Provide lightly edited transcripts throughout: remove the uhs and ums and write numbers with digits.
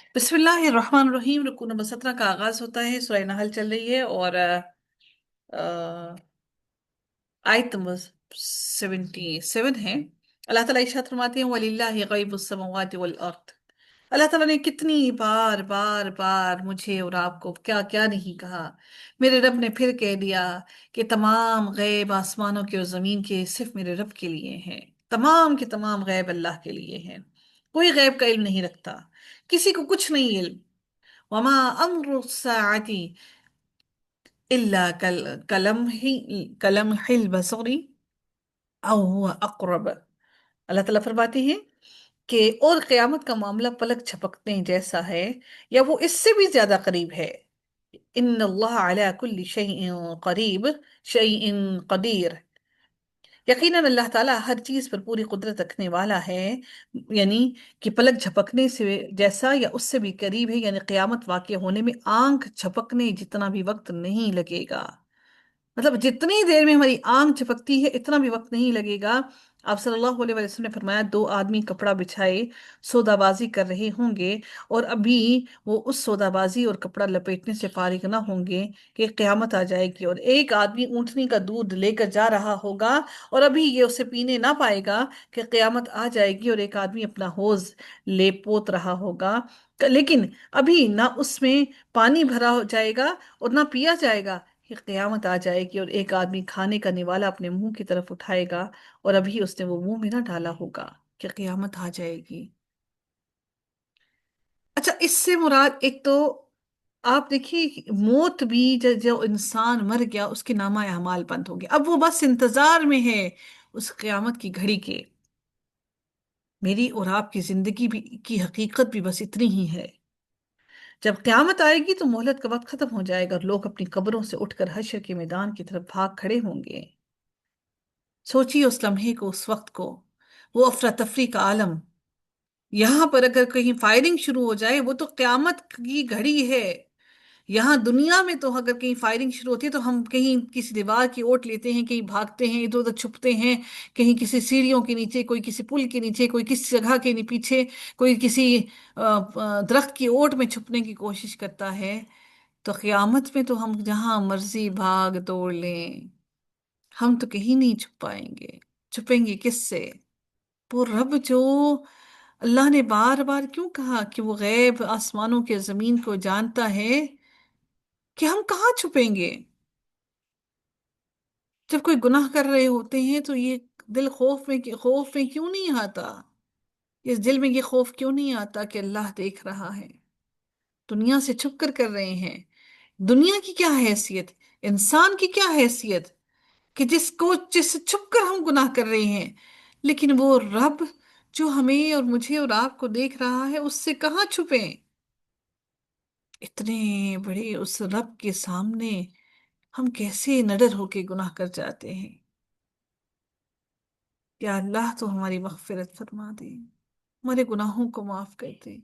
بسم اللہ الرحمن الرحیم، رکوع نمبر 17 کا آغاز ہوتا ہے۔ سورہ نحل چل رہی ہے اور آیت نمبر 77 ہے۔ اللہ تعالیٰ ارشاد فرماتے ہیں وَلِلَّهِ غَيْبُ السَّمَاوَاتِ وَالْأَرْضِ۔ اللہ تعالیٰ نے کتنی بار بار بار مجھے اور آپ کو کیا کیا نہیں کہا۔ میرے رب نے پھر کہہ دیا کہ تمام غیب آسمانوں کے اور زمین کے صرف میرے رب کے لیے ہیں۔ تمام کے تمام غیب اللہ کے لیے ہیں۔ کوئی غیب کا علم نہیں رکھتا، کسی کو کچھ نہیں علم۔ وما امر الساعة الا كلمح البصر او هو اقرب۔ اللہ تعالیٰ فرماتے ہیں کہ اور قیامت کا معاملہ پلک جھپکنے جیسا ہے یا وہ اس سے بھی زیادہ قریب ہے۔ ان اللہ علی کل شیء قریب شیء قدیر۔ یقیناً اللہ تعالیٰ ہر چیز پر پوری قدرت رکھنے والا ہے، یعنی کہ پلک جھپکنے سے جیسا یا اس سے بھی قریب ہے، یعنی قیامت واقع ہونے میں آنکھ جھپکنے جتنا بھی وقت نہیں لگے گا۔ مطلب جتنی دیر میں ہماری آنکھ جھپکتی ہے اتنا بھی وقت نہیں لگے گا۔ آپ صلی اللہ علیہ وسلم نے فرمایا دو آدمی کپڑا بچھائے سودا بازی کر رہے ہوں گے اور ابھی وہ اس سودا بازی اور کپڑا لپیٹنے سے فارغ نہ ہوں گے کہ قیامت آ جائے گی، اور ایک آدمی اونٹنی کا دودھ لے کر جا رہا ہوگا اور ابھی یہ اسے پینے نہ پائے گا کہ قیامت آ جائے گی، اور ایک آدمی اپنا حوض لے پوت رہا ہوگا لیکن ابھی نہ اس میں پانی بھرا ہو جائے گا اور نہ پیا جائے گا کہ قیامت آ جائے گی، اور ایک آدمی کھانے کا نوالا اپنے منہ کی طرف اٹھائے گا اور ابھی اس نے وہ منہ میں نہ ڈالا ہوگا کہ قیامت آ جائے گی۔ اچھا، اس سے مراد ایک تو آپ دیکھیے موت بھی، جو انسان مر گیا اس کے نامہ اعمال بند ہو گیا، اب وہ بس انتظار میں ہے اس قیامت کی گھڑی کے۔ میری اور آپ کی زندگی بھی کی حقیقت بھی بس اتنی ہی ہے۔ جب قیامت آئے گی تو مہلت کا وقت ختم ہو جائے گا اور لوگ اپنی قبروں سے اٹھ کر حشر کے میدان کی طرف بھاگ کھڑے ہوں گے۔ سوچیے اس لمحے کو، اس وقت کو، وہ افراتفری کا عالم۔ یہاں پر اگر کہیں فائرنگ شروع ہو جائے وہ تو قیامت کی گھڑی ہے۔ یہاں دنیا میں تو اگر کہیں فائرنگ شروع ہوتی ہے تو ہم کہیں کسی دیوار کی اوٹ لیتے ہیں، کہیں بھاگتے ہیں، ادھر ادھر چھپتے ہیں، کہیں کسی سیڑھیوں کے نیچے، کوئی کسی پل کے نیچے، کوئی کسی جگہ کے پیچھے، کوئی کسی درخت کی اوٹ میں چھپنے کی کوشش کرتا ہے۔ تو قیامت میں تو ہم جہاں مرضی بھاگ دوڑ لیں، ہم تو کہیں نہیں چھپ پائیں گے۔ چھپیں گے کس سے؟ وہ رب جو اللہ نے بار بار کیوں کہا کہ وہ غیب آسمانوں کے زمین کو جانتا ہے، کہ ہم کہاں چھپیں گے؟ جب کوئی گناہ کر رہے ہوتے ہیں تو یہ دل خوف میں کیوں نہیں آتا؟ اس دل میں یہ خوف کیوں نہیں آتا کہ اللہ دیکھ رہا ہے؟ دنیا سے چھپ کر رہے ہیں۔ دنیا کی کیا حیثیت، انسان کی کیا حیثیت کہ جس سے چھپ کر ہم گناہ کر رہے ہیں، لیکن وہ رب جو ہمیں اور مجھے اور آپ کو دیکھ رہا ہے اس سے کہاں چھپیں؟ اتنے بڑے اس رب کے سامنے ہم کیسے نڈر ہو کے گناہ کر جاتے ہیں؟ یا اللہ تو ہماری مغفرت فرما دے، ہمارے گناہوں کو معاف کر دے،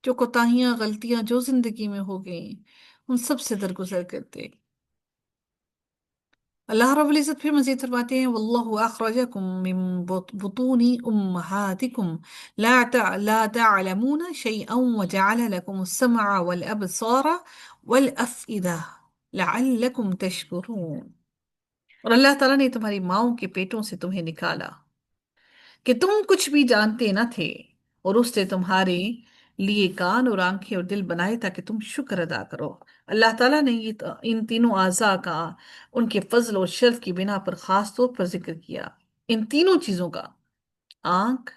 جو کوتاہیاں غلطیاں جو زندگی میں ہو گئیں ان سب سے درگزر کر دے۔ اللہ رب العزت پھر مزید فرماتے ہیں واللہ اخرجکم من بطون امہاتکم لا تعلمون شیئا وجعل لکم السمع والابصار والافئدہ لعلکم تشکرون۔ اور اللہ تعالیٰ نے تمہاری ماؤں کے پیٹوں سے تمہیں نکالا کہ تم کچھ بھی جانتے نہ تھے، اور اس نے تمہارے لیے کان اور آنکھیں اور دل بنائے تاکہ تم شکر ادا کرو۔ اللہ تعالیٰ نے ان تینوں اعضاء کا ان کے فضل اور شرف کی بنا پر خاص طور پر ذکر کیا۔ ان تینوں چیزوں کا، آنکھ،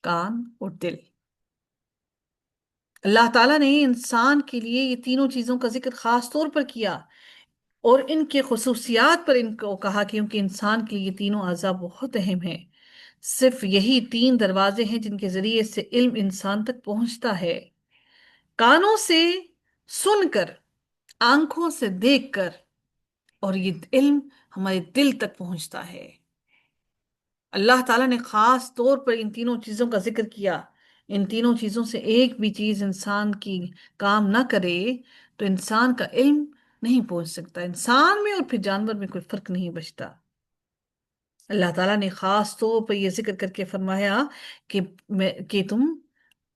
کان اور دل، اللہ تعالیٰ نے انسان کے لیے یہ تینوں چیزوں کا ذکر خاص طور پر کیا اور ان کے خصوصیات پر ان کو کہا، کیونکہ انسان کے لیے یہ تینوں اعضاء بہت اہم ہیں۔ صرف یہی تین دروازے ہیں جن کے ذریعے سے علم انسان تک پہنچتا ہے، کانوں سے سن کر، آنکھوں سے دیکھ کر، اور یہ علم ہمارے دل تک پہنچتا ہے۔ اللہ تعالیٰ نے خاص طور پر ان تینوں چیزوں کا ذکر کیا۔ ان تینوں چیزوں سے ایک بھی چیز انسان کی کام نہ کرے تو انسان کا علم نہیں پہنچ سکتا، انسان میں اور پھر جانور میں کوئی فرق نہیں بچتا۔ اللہ تعالیٰ نے خاص طور پر یہ ذکر کر کے فرمایا کہ تم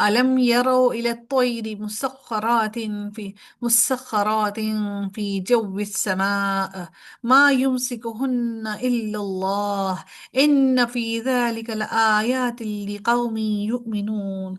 ألم يروا إلى الطير مسخرات في جو السماء ما يمسكهن إلا الله إن في ذلك لآيات لقوم يؤمنون।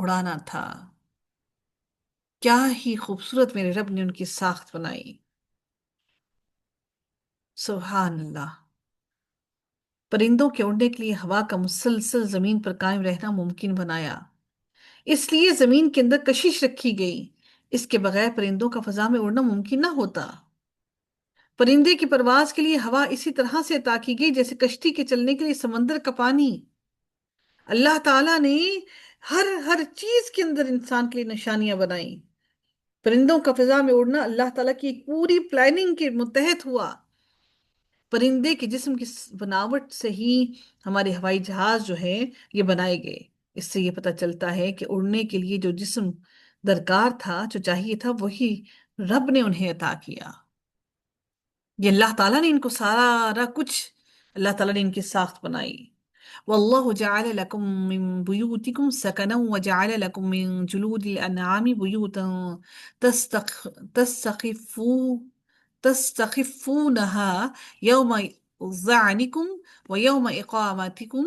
اڑانا تھا۔ کیا ہی خوبصورت میرے رب نے ان کی ساخت بنائی، سبحان اللہ۔ پرندوں کے اڑنے کے لیے ہوا کا مسلسل زمین پر قائم رہنا ممکن بنایا، اس لیے زمین کے اندر کشش رکھی گئی، اس کے بغیر پرندوں کا فضا میں اڑنا ممکن نہ ہوتا۔ پرندے کی پرواز کے لیے ہوا اسی طرح سے عطا کی گئی جیسے کشتی کے چلنے کے لیے سمندر کا پانی۔ اللہ تعالیٰ نے ہر چیز کے اندر انسان کے لیے نشانیاں بنائی۔ پرندوں کا فضا میں اڑنا اللہ تعالیٰ کی ایک پوری پلاننگ کے متحد ہوا۔ پرندے کے جسم کی بناوٹ سے ہی ہمارے ہوائی جہاز جو ہے یہ بنائے گئے۔ اس سے یہ پتہ چلتا ہے کہ اڑنے کے لیے جو جسم درکار تھا، جو چاہیے تھا، وہی رب نے انہیں عطا کیا۔ یہ اللہ تعالیٰ نے ان کو سارا کچھ، اللہ تعالیٰ نے ان کی ساخت بنائی۔ واللہ جعل لكم من بيوتكم سكنا وجعل لكم من جلود الأنعام بيوتا تستخ تستخفوا تستخفونها يوم ظعنكم ويوم إقامتكم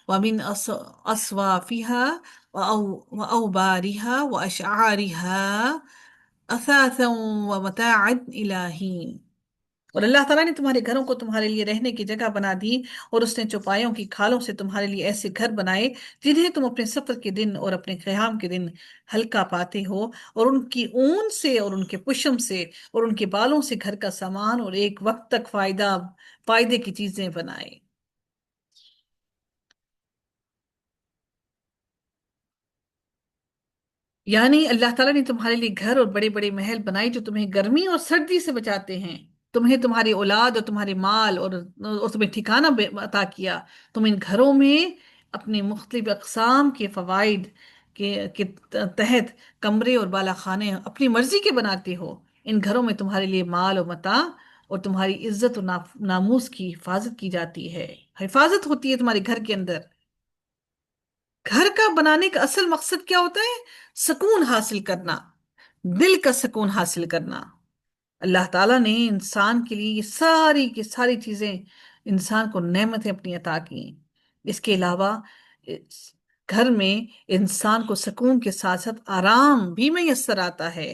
ومن أصوافها وأوبارها وأشعارها أثاثا ومتاعا إلى حين۔ اور اللہ تعالیٰ نے تمہارے گھروں کو تمہارے لیے رہنے کی جگہ بنا دی، اور اس نے چوپایوں کی کھالوں سے تمہارے لیے ایسے گھر بنائے جنہیں تم اپنے سفر کے دن اور اپنے قیام کے دن ہلکا پاتے ہو، اور ان کی اون سے اور ان کے پشم سے اور ان کے بالوں سے گھر کا سامان اور ایک وقت تک فائدے کی چیزیں بنائے۔ یعنی اللہ تعالیٰ نے تمہارے لیے گھر اور بڑے بڑے محل بنائے جو تمہیں گرمی اور سردی سے بچاتے ہیں، تمہیں تمہاری اولاد اور تمہارے مال اور تمہیں ٹھکانہ عطا کیا۔ تم ان گھروں میں اپنے مختلف اقسام کے فوائد کے تحت کمرے اور بالا خانے اپنی مرضی کے بناتے ہو۔ ان گھروں میں تمہارے لیے مال و متاع اور تمہاری عزت اور ناموس کی حفاظت کی جاتی ہے، حفاظت ہوتی ہے تمہارے گھر کے اندر۔ گھر کا بنانے کا اصل مقصد کیا ہوتا ہے؟ سکون حاصل کرنا، دل کا سکون حاصل کرنا۔ اللہ تعالیٰ نے انسان کے لیے یہ ساری کی ساری چیزیں انسان کو نعمتیں اپنی عطا کی۔ اس کے علاوہ اس گھر میں انسان کو سکون کے ساتھ ساتھ آرام بھی میسر آتا ہے۔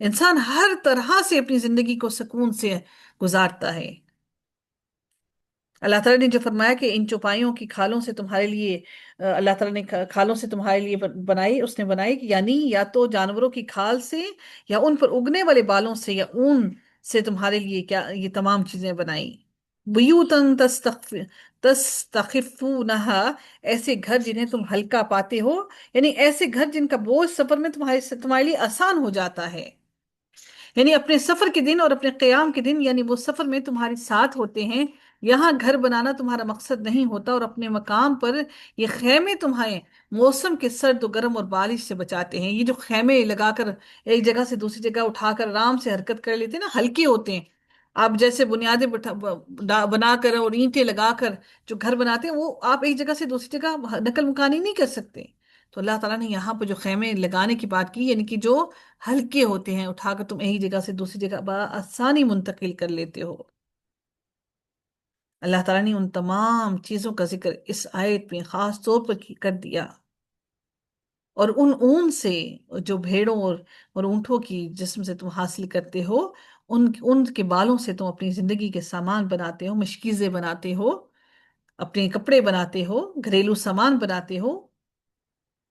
انسان ہر طرح سے اپنی زندگی کو سکون سے گزارتا ہے۔ اللہ تعالیٰ نے جو فرمایا کہ ان چوپایوں کی کھالوں سے تمہارے لیے اللہ تعالیٰ نے کھالوں سے تمہارے لیے بنائی، اس نے بنائی کہ یعنی یا تو جانوروں کی کھال سے یا ان پر اگنے والے بالوں سے یا اون سے تمہارے لیے کیا یہ تمام چیزیں بنائی۔ بیوتن تستخفونہا، ایسے گھر جنہیں تم ہلکا پاتے ہو، یعنی ایسے گھر جن کا بوجھ سفر میں تمہارے لیے آسان ہو جاتا ہے۔ یعنی اپنے سفر کے دن اور اپنے قیام کے دن، یعنی وہ سفر میں تمہارے ساتھ ہوتے ہیں۔ یہاں گھر بنانا تمہارا مقصد نہیں ہوتا، اور اپنے مقام پر یہ خیمے تمہیں موسم کے سرد و گرم اور بارش سے بچاتے ہیں۔ یہ جو خیمے لگا کر ایک جگہ سے دوسری جگہ اٹھا کر آرام سے حرکت کر لیتے ہیں نا، ہلکے ہوتے ہیں۔ آپ جیسے بنیادیں بنا کر اور اینٹیں لگا کر جو گھر بناتے ہیں، وہ آپ ایک جگہ سے دوسری جگہ نقل مکانی نہیں کر سکتے۔ تو اللہ تعالیٰ نے یہاں پہ جو خیمے لگانے کی بات کی، یعنی کہ جو ہلکے ہوتے ہیں، اٹھا کر تم ایک جگہ سے دوسری جگہ بآسانی منتقل کر لیتے ہو۔ اللہ تعالیٰ نے ان تمام چیزوں کا ذکر اس آیت میں خاص طور پر کر دیا۔ اور ان اون سے جو بھیڑوں اور اونٹوں کی جسم سے تم حاصل کرتے ہو، ان کے بالوں سے تم اپنی زندگی کے سامان بناتے ہو، مشکیزیں بناتے ہو، اپنے کپڑے بناتے ہو، گھریلو سامان بناتے ہو،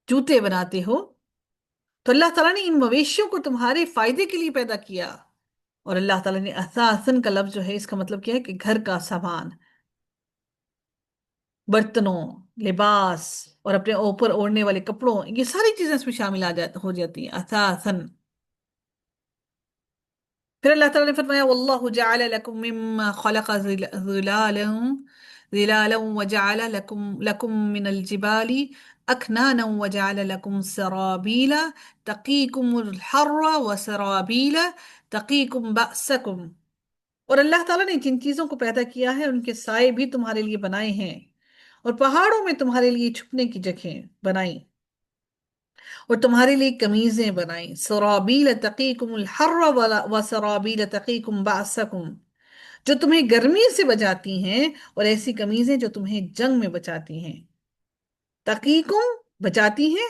جوتے بناتے ہو۔ تو اللہ تعالیٰ نے ان مویشیوں کو تمہارے فائدے کے لیے پیدا کیا۔ اور اللہ تعالیٰ نے اثاثن کا لفظ جو ہے، اس کا مطلب کیا ہے کہ گھر کا سامان، برتنوں، لباس اور اپنے اوپر اوڑھنے والے کپڑوں، یہ ساری چیزیں اس میں شامل ہو جاتی ہیں اثاثن۔ پھر اللہ تعالیٰ نے فرمایا واللہ جعل لکم مما خلق ظلالا ظلالا وجعل لکم من الجبال اکنانا وجعل لکم سرابیل تقیکم الحر وسرابیل تقیکم بأسکم۔ اور اللہ تعالیٰ نے جن چیزوں کو پیدا کیا ہے ان کے سائے بھی تمہارے لیے بنائے ہیں، اور پہاڑوں میں تمہارے لیے چھپنے کی جگہیں بنائیں، اور تمہارے لیے قمیضیں بنائیں، سرابیل تقیکم الحر وسرابیل تقیکم بأسکم، جو تمہیں گرمی سے بچاتی ہیں، اور ایسی قمیضیں جو تمہیں جنگ میں بچاتی ہیں۔ تقیکم، بچاتی ہیں،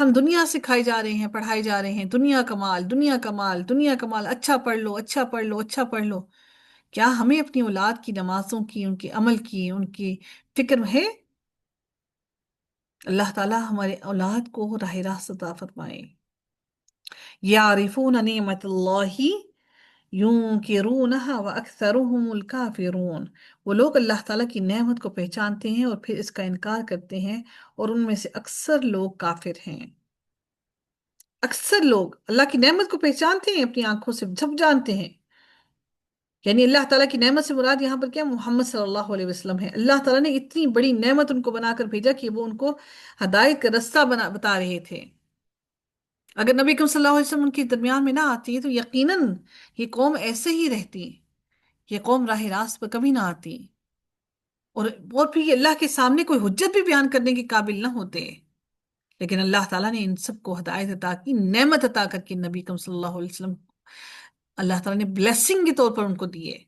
ہم دنیا سکھائے جا رہے ہیں، پڑھائے جا رہے ہیں، دنیا کمال، دنیا کمال، دنیا کمال، اچھا پڑھ لو، اچھا پڑھ لو، اچھا پڑھ لو۔ کیا ہمیں اپنی اولاد کی نمازوں کی، ان کے عمل کی، ان کی فکر ہے؟ اللہ تعالیٰ ہمارے اولاد کو راہ راست عطا فرمائے۔ یعرفون نعمت اللہ ينکرونها واکثرهم الکافرون۔ وہ لوگ اللہ تعالیٰ کی نعمت کو پہچانتے ہیں اور پھر اس کا انکار کرتے ہیں، اور ان میں سے اکثر لوگ کافر ہیں۔ اکثر لوگ اللہ کی نعمت کو پہچانتے ہیں، اپنی آنکھوں سے جب جانتے ہیں، یعنی اللہ تعالیٰ کی نعمت سے مراد یہاں پر کیا؟ محمد صلی اللہ علیہ وسلم ہے۔ اللہ تعالیٰ نے اتنی بڑی نعمت ان کو بنا کر بھیجا کہ وہ ان کو ہدایت کا رستہ بتا رہے تھے۔ اگر نبی کریم صلی اللہ علیہ وسلم ان کے درمیان میں نہ آتی تو یقیناً یہ قوم ایسے ہی رہتی، یہ قوم راہ راست پر کبھی نہ آتی، اور اور پھر یہ اللہ کے سامنے کوئی حجت بھی بیان کرنے کے قابل نہ ہوتے۔ لیکن اللہ تعالیٰ نے ان سب کو ہدایت عطا کی، نعمت عطا کر کے نبی کریم صلی اللہ علیہ وسلم اللہ تعالیٰ نے بلیسنگ کے طور پر ان کو دیے۔